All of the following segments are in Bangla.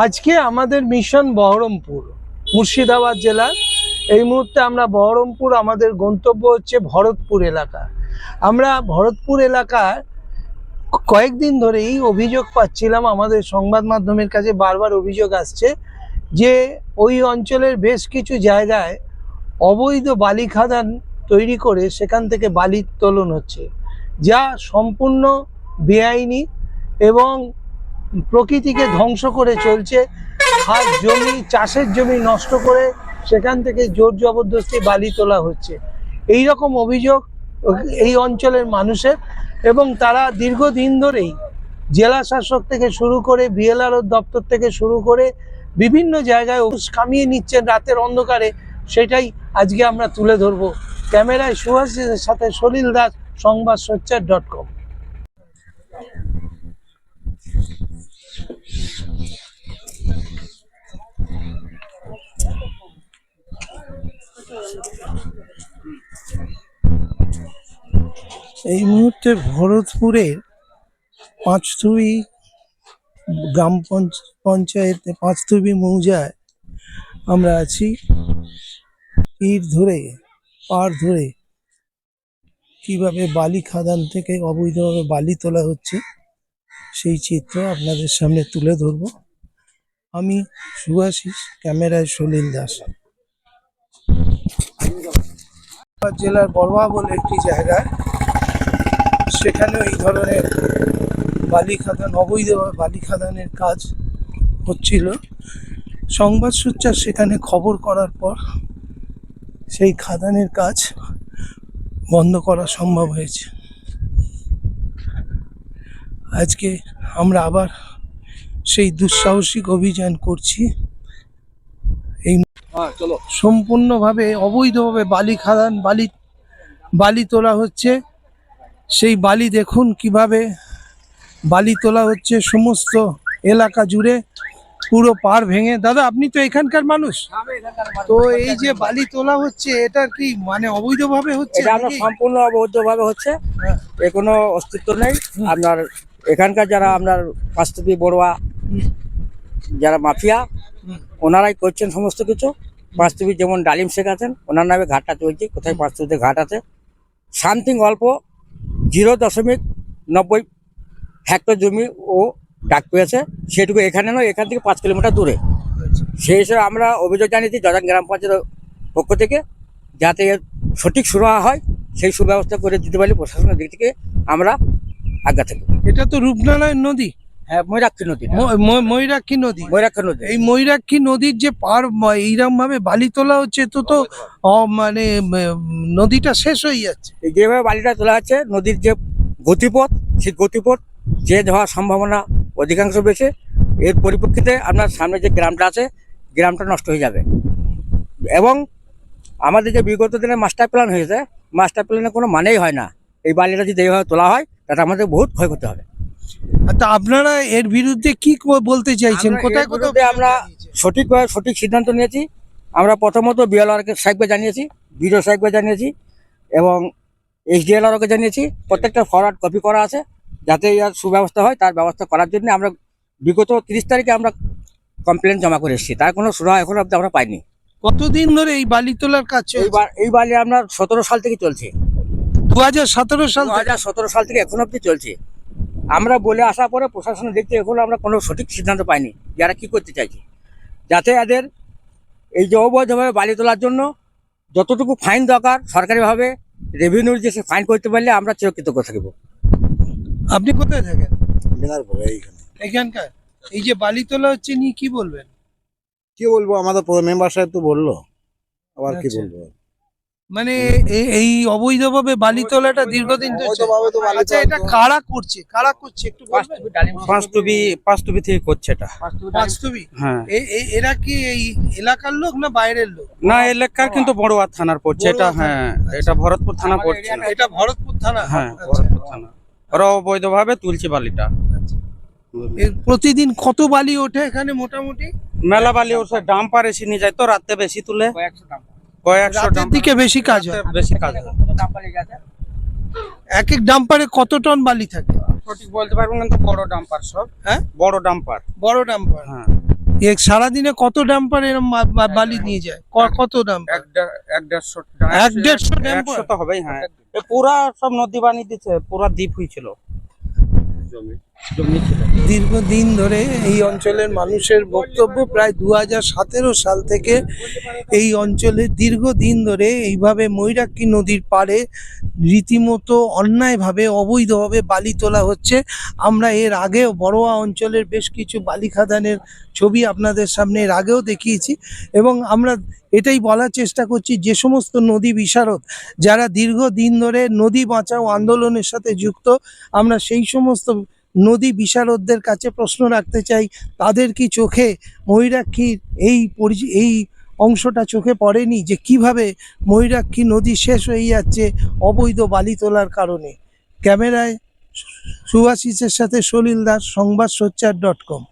আজকে আমাদের মিশন বহরমপুর, মুর্শিদাবাদ জেলার। এই মুহূর্তে আমরা বহরমপুর, আমাদের গন্তব্য হচ্ছে ভরতপুর এলাকা। আমরা ভরতপুর এলাকার কয়েকদিন ধরেই অভিযোগ পাচ্ছিলাম, আমাদের সংবাদ মাধ্যমের কাছে বারবার অভিযোগ আসছে যে ওই অঞ্চলের বেশ কিছু জায়গায় অবৈধ বালি খাদান তৈরি করে সেখান থেকে বালি উত্তোলন হচ্ছে, যা সম্পূর্ণ বেআইনি এবং প্রকৃতিকে ধ্বংস করে চলছে। খাস জমি, চাষের জমি নষ্ট করে সেখান থেকে জোর জবরদস্তি বালি তোলা হচ্ছে। এই রকম অভিযোগ এই অঞ্চলের মানুষের, এবং তারা দীর্ঘদিন ধরেই জেলা শাসক থেকে শুরু করে বিএলআরও দপ্তর থেকে শুরু করে বিভিন্ন জায়গায় কামিয়ে নিচ্ছেন রাতের অন্ধকারে। সেটাই আজকে আমরা তুলে ধরবো। ক্যামেরায় সুভাষের সাথে সলিল দাস, সংবাদ সোচ্চার.com। এই মুহূর্তে ভরতপুরের পাঁচতুবি গ্রাম পঞ্চায়েতে, পাঁচতুবি মৌজায় আমরা আছি। পাড় ধরে কিভাবে বালি খাদান থেকে অবৈধভাবে বালি তোলা হচ্ছে সেই চিত্র আপনাদের সামনে তুলে ধরব। আমি সুভাষিস, ক্যামেরায় সলিল দাস। জেলার বড়ুয়া বলে একটি জায়গায়, সেখানে এই ধরনের বালি খাদান, অবৈধভাবে বালি খাদানের কাজ হচ্ছিল। সংবাদ সোচ্চার সেখানে খবর করার পর সেই খাদানের কাজ বন্ধ করা সম্ভব হয়েছে। আজকে আমরা আবার সেই দুঃসাহসিক অভিযান করছি। এই সম্পূর্ণভাবে অবৈধভাবে বালি খাদান, বালি তোলা হচ্ছে। সেই বালি দেখুন কিভাবে বালি তোলা হচ্ছে সমস্ত এলাকা জুড়ে, পুরো পাড় ভেঙে। দাদা, আপনি তো এখানকার মানুষ, তো এই যে বালি তোলা হচ্ছে এটা কি মানে অবৈধভাবে হচ্ছে? সম্পূর্ণ অবৈধভাবে হচ্ছে, এর কোনো অস্তিত্ব নেই। আপনার এখানকার যারা আপনার পাঁচতুবি বড়ুয়া যারা মাফিয়া, ওনারাই করছেন সমস্ত কিছু। পাঁচতুবি যেমন ডালিম শেখ আছেন, ওনার নামে ঘাটটা চলছে। কোথায় পাঁচতুবিতে ঘাট আছে, সামথিং অল্প 0.90 হেক্টর জমি ও ডাক পেয়েছে। সেটুকু এখানে নয়, এখান থেকে 5 কিলোমিটার দূরে। সেই হিসেবে আমরা অভিযোগ জানিয়েছি জজান গ্রাম পঞ্চায়েতের পক্ষ থেকে, যাতে এর সঠিক সুরাহা হয়, সেই সুব্যবস্থা করে দিতে পারি প্রশাসনের দিক থেকে আমরা আজ্ঞা থাকি। এটা তো রূপনারায়ণ নদী। হ্যাঁ, ময়ূরাক্ষী নদী। ময়ূরাক্ষী নদী। ময়ূরাক্ষী নদী। এই ময়ূরাক্ষী নদীর যে পাড় এইরকম ভাবে বালি তোলা হচ্ছে, তো মানে নদীটা শেষ হয়ে যাচ্ছে। যেভাবে বালিটা তোলা হচ্ছে, নদীর যে গতিপথ, সেই গতিপথ চেঞ্জ হওয়ার সম্ভাবনা অধিকাংশ বেশি। এর পরিপ্রেক্ষিতে আপনার সামনে যে গ্রামটা আছে, গ্রামটা নষ্ট হয়ে যাবে। এবং আমাদের যে বিগত দিনে মাস্টার প্ল্যান হয়েছে, মাস্টার প্ল্যানে কোনো মানেই হয় না। এই বালিটা যদি এইভাবে তোলা হয়, তাতে আমাদের বহুত ক্ষয়ক্ষতি হবে। তা আপনারা এর বিরুদ্ধে কি বলতে চাইছেন? কোথায় কোথায় আমরা সঠিক সিদ্ধান্ত নিয়েছি। আমরা প্রথমত বিএলআর সাহেবকে জানিয়েছি, বিডিও সাহেবকে জানিয়েছি এবং SDLRকে জানিয়েছি। প্রত্যেকটা ফরওয়ার্ড কপি করা আছে, যাতে এর সুব্যবস্থা হয় তার ব্যবস্থা করার জন্য আমরা বিগত 30 তারিখে আমরা কমপ্লেন জমা করে এসেছি। তার কোনো সুরাহা এখন অব্দি আমরা পাইনি। কতদিন ধরে এই বালি তোলার কাজ চলছে? এই বালি আমরা 17 সাল থেকে চলছে। 2017 সাল থেকে এখন অব্দি চলছে। আমরা বলে আসার পরে প্রশাসনের দিক থেকে এখন আমরা কোনো সঠিক সিদ্ধান্ত পাইনি যারা কি করতে চাইছে, যাতে এদের এই যে অবৈধভাবে বালি তোলার জন্য যতটুকু ফাইন দরকার সরকারিভাবে রেভিনিউর যে ফাইন করতে পারলে আমরা চিরকৃতজ্ঞ থাকবো। আপনি কোথায় থাকেন? এখানকার এই যে বালি তোলা হচ্ছে নিয়ে কি বলবেন? কি বলবো, আমাদের মেম্বার সাহেব তো বললো, আবার কি বলবো। মানে এই অবৈধভাবে বালি তোলাটা দীর্ঘদিন ধরে। আচ্ছা, এটা কারা করছে একটু বলবেন? পাঁচতুবি থেকে করছে এটা। পাঁচতুবি? হ্যাঁ। এরা কি এই এলাকার লোক না বাইরের লোক? না, এলাকার কিন্তু বড়ুয়া থানার পড়ছে এটা। হ্যাঁ, এটা ভরতপুর থানা পড়ছে। এটা ভরতপুর থানা? হ্যাঁ, ভরতপুর থানা। ওরা অবৈধভাবে তুলছে বালিটা। প্রতিদিন কত বালি ওঠে এখানে মোটামুটি? মেলা বালি ওঠে, ডাম্পার এসে নিয়ে যায় তো, রাতে বেশি তুলে। কয়েকশো রাতের দিকে বেশি কাজ হয়। এক এক ডাম্পারে কত টন বালি থাকে? সঠিক বলতে পারবো না, তো বড় ডাম্পার সব। হ্যাঁ, বড় ডাম্পার। বড় ডাম্পার। হ্যাঁ। সারাদিনে কত ডাম্পার এরকম বালি নিয়ে যায়? কত ডাম্পার? 1-1.5 1-1.5 ডাম্পার? 100 তো হবেই, হ্যাঁ। এ পুরা সব নদী বানিয়ে দিচ্ছে, পুরা দ্বীপ হয়েছিল, জমি ছিল। দীর্ঘদিন ধরে এই অঞ্চলের মানুষের বক্তব্য, প্রায় 2017 সাল থেকে এই অঞ্চলে দীর্ঘদিন ধরে এইভাবে ময়ূরাক্ষী নদীর পাড়ে রীতিমতো অন্যায়ভাবে অবৈধভাবে বালি তোলা হচ্ছে। আমরা এর আগেও বড়োয়া অঞ্চলের বেশ কিছু বালি খাদানের ছবি আপনাদের সামনে এর আগেও দেখিয়েছি, এবং আমরা এটাই বলার চেষ্টা করছি, যে সমস্ত নদী বিশারদ যারা দীর্ঘদিন ধরে নদী বাঁচাও আন্দোলনের সাথে যুক্ত, আমরা সেই সমস্ত নদী বিশারদদের কাছে প্রশ্ন রাখতে চাই, তাদের কি চোখে ময়ূরাক্ষীর এই অংশটা চোখে পড়েনি যে কিভাবে ময়ূরাক্ষী নদী শেষ হয়ে যাচ্ছে অবৈধ বালি তোলার কারণে? ক্যামেরায় সুভাষিসের সাথে সলিল দাস, সংবাদ সোচ্চার.com।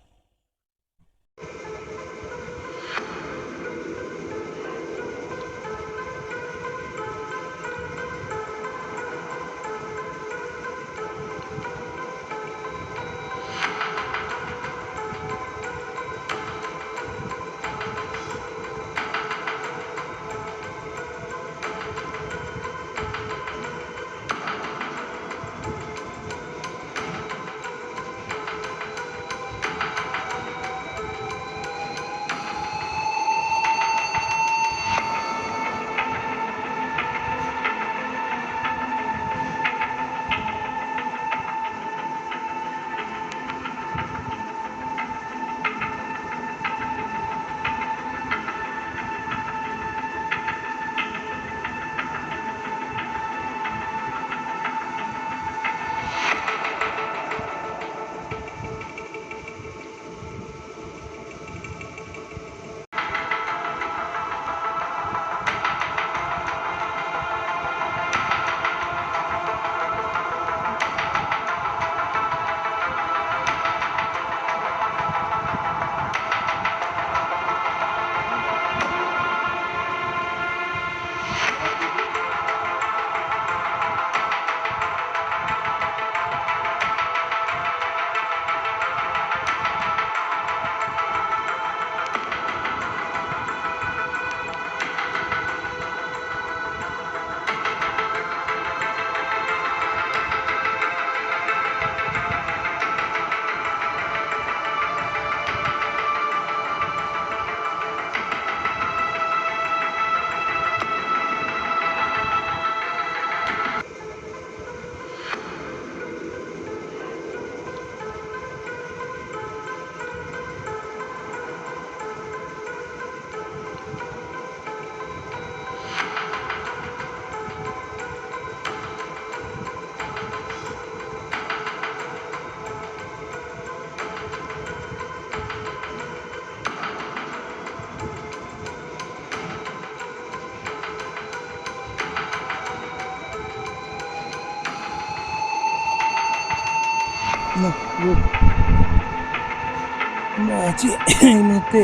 আমরা আছি এই মুহূর্তে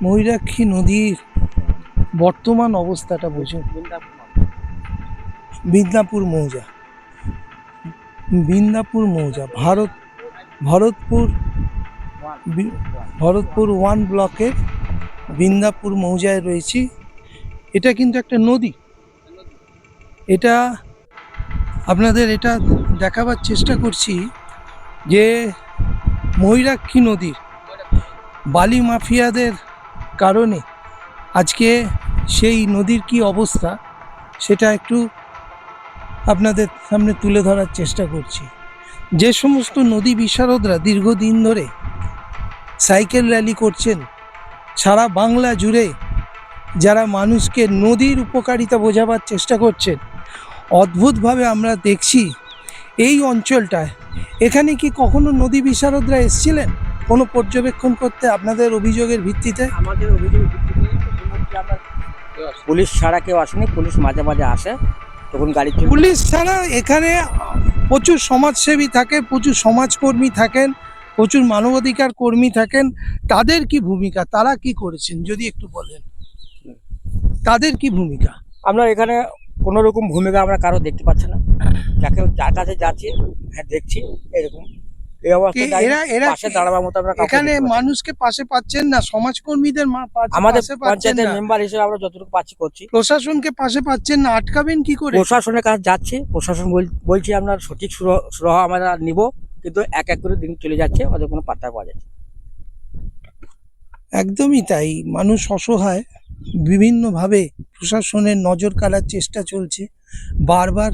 ময়ূরাক্ষী নদীর বর্তমান অবস্থাটা বুঝুন। বিদ্যাপুর মৌজা ভরতপুর 1 ব্লকের বিন্দাপুর মৌজায় রয়েছি। এটা কিন্তু একটা নদী, এটা আপনাদের এটা দেখাবার চেষ্টা করছি যে ময়ূরাক্ষী নদীর বালি মাফিয়াদের কারণে আজকে সেই নদীর কি অবস্থা সেটা একটু আপনাদের সামনে তুলে ধরার চেষ্টা করছি। যে সমস্ত নদী বিশারদরা দীর্ঘদিন ধরে সাইকেল র্যালি করছেন সারা বাংলা জুড়ে, যারা মানুষকে নদীর উপকারিতা বোঝাবার চেষ্টা করছেন, অদ্ভুতভাবে আমরা দেখছি এই অঞ্চলটায়, এখানে কি কখনো নদী বিশারদরা এসেছিলেন কোনো পর্যবেক্ষণ করতে আপনাদের অভিযোগের ভিত্তিতে? আমাদের অভিযোগের ভিত্তিতে পুলিশ ছাড়া কেউ আসেনি। পুলিশ মাঝে মাঝে আসে, তখন গাড়ি পুলিশ ছাড়া এখানে প্রচুর সমাজসেবী থাকে, প্রচুর সমাজকর্মী থাকেন, প্রচুর মানবাধিকার কর্মী থাকেন। তাদের কি ভূমিকা, তারা কি করেছেন যদি একটু বলেন, তাদের কি ভূমিকা? আমরা এখানে কোনো রকম ভূমিকা আমরা কারো দেখতে পাচ্ছি না। যার কাছে যাচ্ছি, হ্যাঁ দেখছি, এরকম এই অবস্থায় এরা পাশে দাঁড়াবার মতো আমরা কাউকে এখানে দেখতে পাচ্ছি না। মানুষকে পাশে পাচ্ছেন না, সমাজকর্মীদের আমাদের পাশে পাচ্ছেন পঞ্চায়েতের না, মেম্বার হিসেবে আমরা যতটুকু পাচ্ছি করছি। প্রশাসনকে পাশে পাচ্ছেন না, আটকাবেন কি করে? প্রশাসনের কাছে যাচ্ছে, প্রশাসন বলছি আমরা সঠিক সুরাহা আমরা নিব, কিন্তু এক এক করে দিন চলে যাচ্ছে, ওদের কোনো পাত্তা পাওয়া যাচ্ছে না। একদমই তাই, মানুষ অসহায়, বিভিন্নভাবে প্রশাসনের নজর কাড়ার চেষ্টা চলছে। বারবার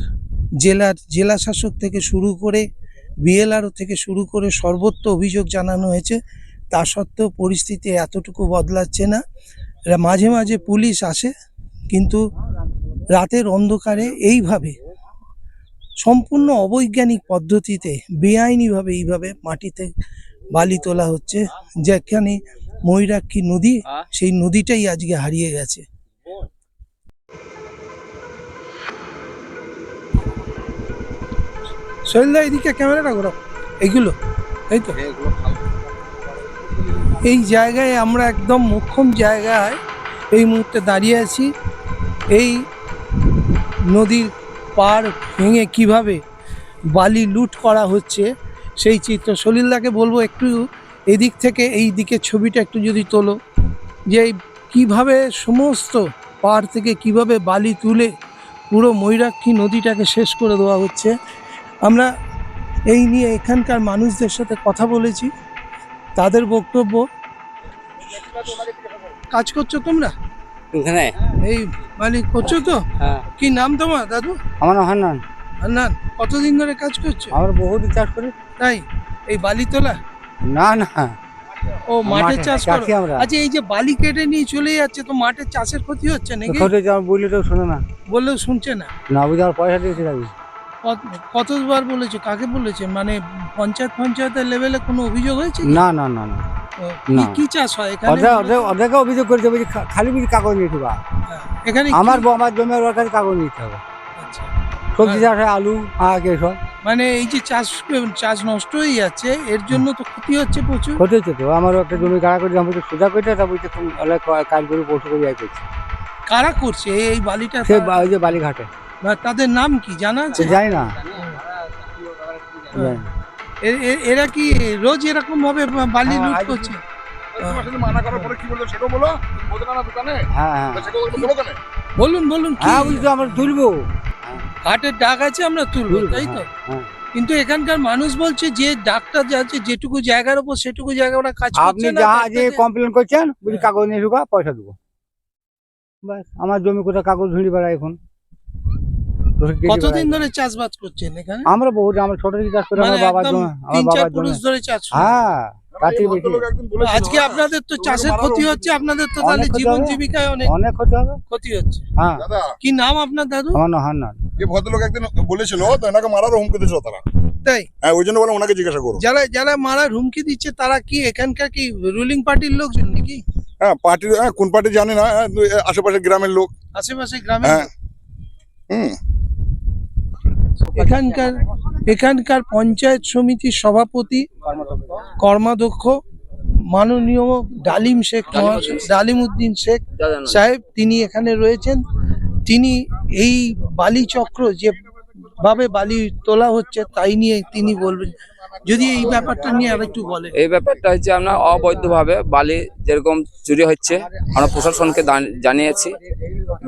জেলা শাসক থেকে শুরু করে বিএলআরও থেকে শুরু করে সর্বত্র অভিযোগ জানানো হয়েছে, তা সত্ত্বেও পরিস্থিতি এতটুকু বদলাচ্ছে না। মাঝে মাঝে পুলিশ আসে, কিন্তু রাতের অন্ধকারে এইভাবে সম্পূর্ণ অবৈজ্ঞানিক পদ্ধতিতে বেআইনিভাবে এইভাবে মাটিতে বালি তোলা হচ্ছে, যেখানে ময়ূরাক্ষী নদী, সেই নদীটাই আজকে হারিয়ে গেছে। শৈলদা এদিকে ক্যামেরাটা ঘোরো, এইগুলো এই তো, এই জায়গায় আমরা একদম মোক্ষম জায়গায় এই মুহূর্তে দাঁড়িয়ে আছি। এই নদীর পাড় ভেঙে কিভাবে বালি লুট করা হচ্ছে সেই চিত্র। সলিলদাকে বলবো একটু এদিক থেকে এই দিকের ছবিটা একটু যদি তোলো, যে কিভাবে সমস্ত পাড় থেকে কিভাবে বালি তুলে পুরো ময়ূরাক্ষী নদীটাকে শেষ করে দেওয়া হচ্ছে। আমরা এই নিয়ে এখানকার মানুষদের সাথে কথা বলেছি, তাদের বক্তব্য। কাজ করছো তোমরা এখানে এই বালি করছো তো? হ্যাঁ, কি নাম তোমার দাদু? আমার নাম হান্নান। হান্নান, কতদিন ধরে কাজ করছো? আমরা বহুত চাষ করি। তাই এই বালি তোলা? না না, ও মাঠে মাঠে চাষ করো? চাষি আমরা। আচ্ছা, এই যে বালি কেটে নিয়ে চলে যাচ্ছে, তো মাঠে চাষের ক্ষতি হচ্ছে নাকি? বললে তো শোনো না, বললেও শুনছে না। না বুঝে আমার পয়সা দিয়েছে যাবি। কতবার বলেছো, কাকে বলেছে? মানে পঞ্চায়েতের লেভেলে কোনো অভিযোগ হয়েছে কি? না না না না, ও, কি না। কি চাষ হয় এখানে? অর্ধেক অভিযোগ করেছে, বলছি খালি বুঝি কাগজ নিয়ে ঢুকা। হ্যাঁ, এখানে কি- আমার জমি ওর কাছে কাগজ নিতে হবে। আচ্ছা, সবজি চাষ হয়, আলু আগে সব মানে এই যে চাষ নষ্ট হয়ে যাচ্ছে, এর জন্য তো ক্ষতি হচ্ছে প্রচুর। ক্ষতি হচ্ছে তো। আমারও একটা জমি গাড়া করে আমি সোজা করে তা বলছে তুমি কাজ করে পশু করে যাই করছি। কারা করছে এই বালিটা? সে ওই যে বালিঘাটে, বা তাদের নাম কি জানা আছে? সে জানি না। হ্যাঁ। এরা কি রোজ এরকম ভাবে বালি লুট করছে? মানা করার পরে কি বলতো সেটাও বলো, বলতে না দোকানে হ্যাঁ হ্যাঁ বলো কেন? বলুন কি? হ্যাঁ, বুঝছো আমরা তুলবো। হাটের ডাক আছে, আমরা তুলবো, তাই তো? হ্যাঁ। কিন্তু এখানকার মানুষ বলছে যে ডাকটা যাচ্ছে যেটুকু জায়গার উপর সেটুকু জায়গা ওরা কাজ আপনি করছে না, যা তার যে থেকে- কমপ্লেন করছেন বুঝি কাগজ নিয়ে ঢুকা, পয়সা দেবো। ব্যাস, আমার জমি কোথায় কাগজ ঝুড়ি বেড়ায় এখন। কতদিন ধরে চাষবাস করছেন এখানে? আমরা বহুত, আমরা ছোট থেকে চাষ করি, মানে আমার বাবার একদম জমি, আমার 3-4 বাবার জমি। পুরুষ ধরে চাষ করেন? হ্যাঁ, তার থেকে বেশি। ভদ্রলোক একদিন বলেছিল, আজকে আপনাদের তো চাষের ক্ষতি হচ্ছে, আপনাদের তো তাহলে অনেক ক্ষতি জীবন হবে। জীবিকায় অনেক অনেক ক্ষতি হবে। ক্ষতি হচ্ছে। হ্যাঁ, দাদা কি নাম আপনার দাদু? আমার না হান না। যে ভদ্রলোক একদিন বলেছিল তো এনাকে মারারও হুমকি দিয়েছিল তারা। তাই? হ্যাঁ, ওই জন্য বলে ওনাকে জিজ্ঞাসা করো। যারা মারার হুমকি দিচ্ছে তারা কি এখানকার কি রুলিং পার্টির লোকজন নাকি? হ্যাঁ, পার্টির, হ্যাঁ কোন পার্টি জানি না, হ্যাঁ, আশেপাশের গ্রামের লোক। আশেপাশে গ্রামে? হ্যাঁ, হুম। এখানকার পঞ্চায়েত সমিতির সভাপতি কর্মাধ্যক্ষ মাননীয় ডালিম উদ্দিন শেখ সাহেব, তিনি এখানে রয়েছেন। তিনি এই বালি চক্র যেভাবে বালি তোলা হচ্ছে তাই নিয়ে তিনি বলবেন, যদি এই ব্যাপারটা নিয়ে আরেকটু বলে। এই ব্যাপারটা হচ্ছে আমরা অবৈধভাবে বালি যেরকম চুরি হচ্ছে, আমরা প্রশাসনকে জানিয়েছি।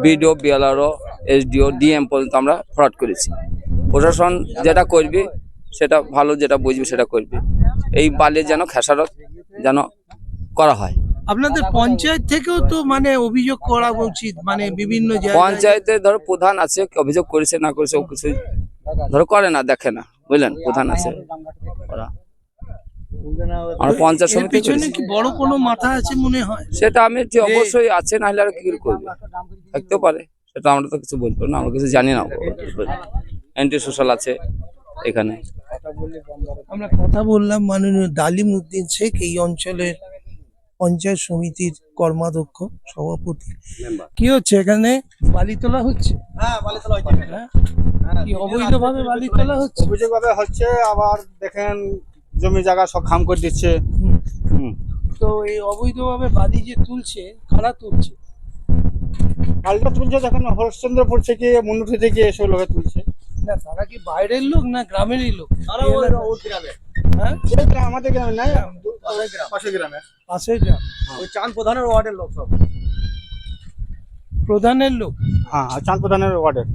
বিডিও, বিএলআরও, এসডিও, ডিএম পর্যন্ত আমরা ফরওয়ার্ড করেছি। প্রশাসন যেটা করবে সেটা ভালো, যেটা বুঝবে সেটা করবে। এই বালি যেন খেসারত যেন করা হয়। আপনাদের পঞ্চায়েত থেকেও তো মানে অভিযোগ করা উচিত, মানে বিভিন্ন জায়গায়। পঞ্চায়েতে ধরো প্রধান আছে, অভিযোগ করেছে না করেছে ও কিছু ধরো করে না, দেখে না, বুঝলেন, প্রধান আছে ওরা। আমরা পঞ্চায়েত এর সমিতি পিছনে করেছি। কি বড় কোনো মাথা আছে মনে হয়? সেটা আমি যে অবশ্যই আছে, না হলে আর কি করে করবে, থাকতেও পারে, সেটা আমরা তো কিছু বলবো না, আমরা কিছু জানি না। অ্যান্টি সোশ্যাল আছে এখানে। আমরা কথা বললাম মাননীয় ডালিম উদ্দিন শেখ, এই অঞ্চলের পঞ্চায়েত সমিতির কর্মাধ্যক্ষ সভাপতি। কি হচ্ছে এখানে? বালি তোলা হচ্ছে? হ্যাঁ, কি অবৈধভাবে বালি তোলা হচ্ছে? অভিযোগভাবে হচ্ছে, আবার দেখেন জমি জায়গা সব খাম করে দিচ্ছে। হুম। তো এই অবৈধভাবে বালি যে তুলছে, কারা তুলছে? পাল্টা তুলছে, দেখেন হরিশ্চন্দ্রপুর থেকে, মুন্ডুঠি থেকে এসব লোকে তুলছে। না, তারা কি বাইরের লোক না গ্রামেরই লোক? হ্যাঁ আমাদের গ্রামে নাই, পাশের গ্রামে পাশের গ্রাম, ওই চাঁদ প্রধানের ওয়ার্ডের লোক সব। প্রধানের লোক। হ্যাঁ, চাঁদ প্রধানের ওয়ার্ডের।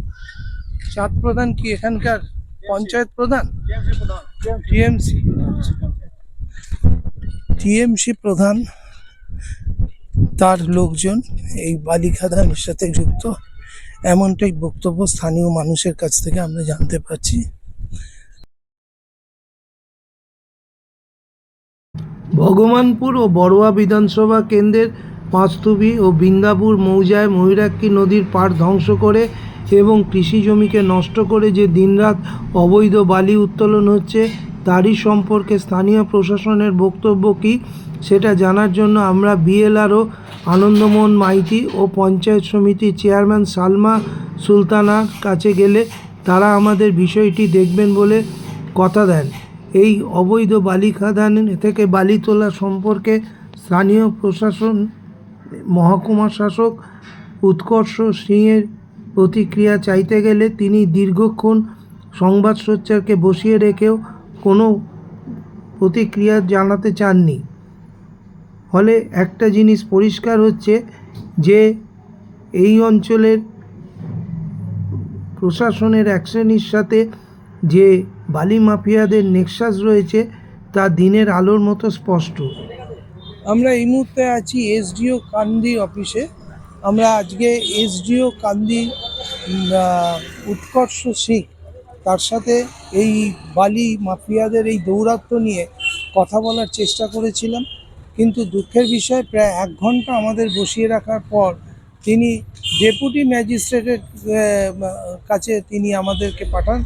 চাঁদ প্রধান কি এখানকার পঞ্চায়েত প্রধান? টিএমসি, টিএমসি প্রধান, তার লোকজন এই বালি খাদানের সাথে যুক্ত, এমনটাই বক্তব্য স্থানীয় মানুষের কাছ থেকে আমরা জানতে পারছি। ভগবানপুর ও বড়ুয়া বিধানসভা কেন্দ্রের পাঁচতুবি ও বিন্দাপুর মৌজায় ময়ূরাক্ষী নদীর পাড় ধ্বংস করে এবং কৃষি জমিকে নষ্ট করে যে দিনরাত অবৈধ বালি উত্তোলন হচ্ছে, তারই সম্পর্কে স্থানীয় প্রশাসনের বক্তব্য কী সেটা জানার জন্য আমরা বিএলআরও আনন্দমোহন মাইতি ও পঞ্চায়েত সমিতির চেয়ারম্যান সালমা সুলতানার কাছে গেলে তারা আমাদের বিষয়টি দেখবেন বলে কথা দেন। এই অবৈধ বালি খাদান থেকে বালি তোলা সম্পর্কে স্থানীয় প্রশাসন মহকুমা শাসক উৎকর্ষ সিংয়ের প্রতিক্রিয়া চাইতে গেলে তিনি দীর্ঘক্ষণ সংবাদ সোচ্চারকে বসিয়ে রেখেও কোনো প্রতিক্রিয়া জানাতে চাননি। ফলে একটা জিনিস পরিষ্কার হচ্ছে যে এই অঞ্চলের প্রশাসনের অ্যাকশনের সাথে যে বালি মাফিয়াদের নেক্সাস রয়েছে তা দিনের আলোর মতো স্পষ্ট। আমরা এই মুহূর্তে আছি এসডিও কান্দি অফিসে। আমরা আজকে এসডিও কান্দি উৎকর্ষ সিং তার সাথে এই বালি মাফিয়াদের এই দৌরাত্ম্য নিয়ে কথা বলার চেষ্টা করেছিলাম, কিন্তু দুঃখের বিষয় প্রায় 1 ঘন্টা আমাদের বসিয়ে রাখার পর তিনি ডেপুটি ম্যাজিস্ট্রেটের কাছে তিনি আমাদেরকে পাঠান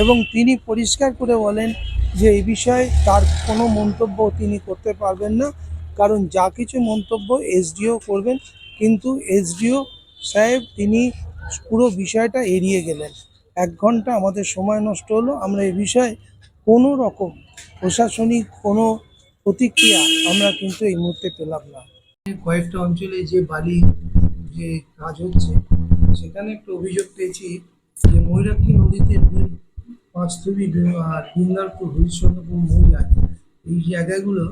এবং তিনি পরিষ্কার করে বলেন যে এই বিষয়ে তার কোনো মন্তব্য তিনি করতে পারবেন না, কারণ যা কিছু মন্তব্য এসডিও করবেন। কিন্তু এসডিও সাহেব তিনি পুরো বিষয়টা এড়িয়ে গেলেন। 1 ঘন্টা আমাদের সময় নষ্ট হলো। আমরা এ বিষয়ে কোনো রকম প্রশাসনিক কোনো প্রতিক্রিয়া আমরা কিন্তু এই মুহূর্তে পেলাম না। কয়েকটা অঞ্চলে যে বালি যে কাজ হচ্ছে সেখানে একটা অভিযোগ পেয়েছি যে ময়ূরাক্ষী নদীতে পাঁচতুবি আর বিন্দারপুর হরিশ্চন্দ্রপুর মৌজায় এই জায়গাগুলো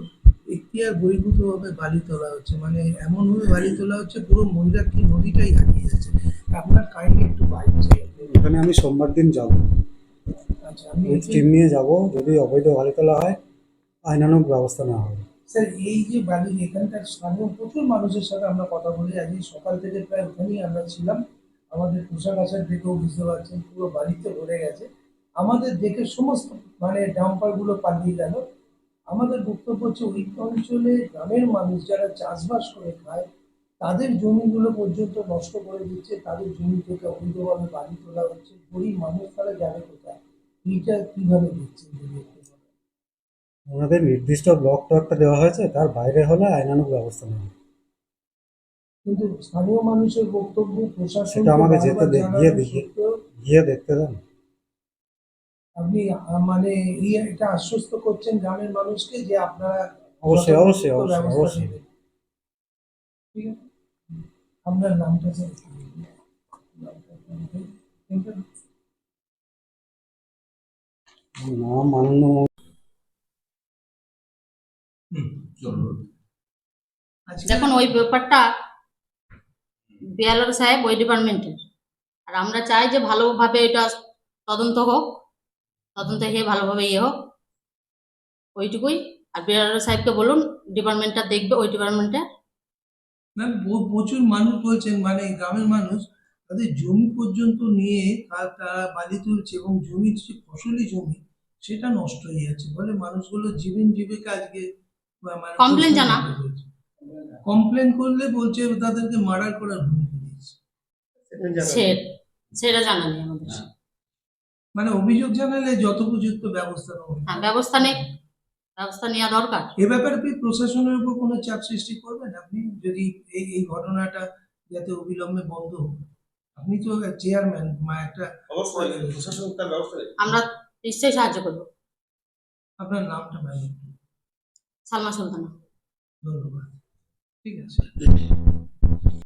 এখতিয়ার বহির্ভূতভাবে বালি তোলা হচ্ছে, মানে এমনভাবে বালি তোলা হচ্ছে পুরো ময়ূরাক্ষী নদীটাই হারিয়ে যাচ্ছে। আপনার কাহিনী একটু বাইরে এখানে আমি সোমবার দিন যাব, আচ্ছা, আমি টিম নিয়ে যাব। যদি অবৈধ বালি তোলা হয় আইনানুগ ব্যবস্থা নেওয়া হবে। স্যার এই যে বালি এখানকার স্থানীয় প্রচুর মানুষের সাথে আমরা কথা বলি, আজকে সকাল থেকে প্রায় ওখানেই আমরা ছিলাম। আমাদের পোশাক আশাক দেখেও বুঝতে পারছেন পুরো বালিতে ভরে গেছে। আমাদের দেখে সমস্ত মানে ডাম্পারগুলো পালিয়ে গেল। আমাদের বক্তব্য হচ্ছে ওই অঞ্চলে গ্রামের মানুষ যারা চাষবাস করে খায় তাদের জমিগুলো পর্যন্ত নষ্ট করে দিচ্ছে, তাদের জমি থেকে অবৈধভাবে বালি তোলা হচ্ছে। গরিব মানুষ তারা যাবে কোথায়? এইটা কীভাবে দিচ্ছে? ওনাদের নির্দিষ্ট ব্লক টকটা দেওয়া হয়েছে, তার বাইরে হলে আইনানুগ ব্যবস্থা নেওয়া হবে। কিন্তু স্থানীয় মানুষের বক্তব্য প্রশাসন সেটা আমাকে গিয়ে দেখতে দেন। আপনি মানে এটা আশ্বস্ত করছেন গ্রামের মানুষকে যে আপনারা অবশ্যই যথাযথ অবশ্যই অবশ্যই ব্যবস্থা অবশ্যই। নেবেন। ঠিক আছে, আপনার নামটা স্যার? নাম আনন্দ। দেখুন ওই ব্যাপারটা বিএলআর সাহেব ওই ডিপার্টমেন্টের, আর আমরা চাই যে ভালোভাবে এটা তদন্ত হোক, তদন্ত হয়ে ভালোভাবে ইয়ে হোক, ওইটুকুই। আর বিএলআর সাহেবকে বলুন ডিপার্টমেন্টটা দেখবে, ওই ডিপার্টমেন্টে। ম্যাম প্রচুর মানুষ বলছেন মানে গ্রামের মানুষ তাদের জমি পর্যন্ত নিয়ে তারা বালি তুলছে এবং জমির যে ফসলি জমি সেটা নষ্ট হয়ে যাচ্ছে, ফলে মানুষগুলো জীবিকা আজকে মানে কমপ্লেন জানা, কমপ্লেন করলে বলছে তাদেরকে মার্ডার করার হুমকি দিয়েছে। সেটা জানা নেই আমাদের। মানে অভিযোগ জানালে যথোপযুক্ত ব্যবস্থা নেওয়া হবে। হ্যাঁ, ব্যবস্থা নেওয়া দরকার। এ ব্যাপারে কি প্রশাসনের উপর কোনো চাপ সৃষ্টি করবেন আপনি, যদি এই ঘটনাটা যাতে অবিলম্বে বন্ধ হোক? আপনি তো চেয়ারম্যান, একটা প্রশাসন তার ব্যবস্থা নেই। আমরা নিশ্চয়ই সাহায্য করবো। আপনার নামটা ম্যাম? সালমা সুলতানা। ধন্যবাদ। ঠিক আছে।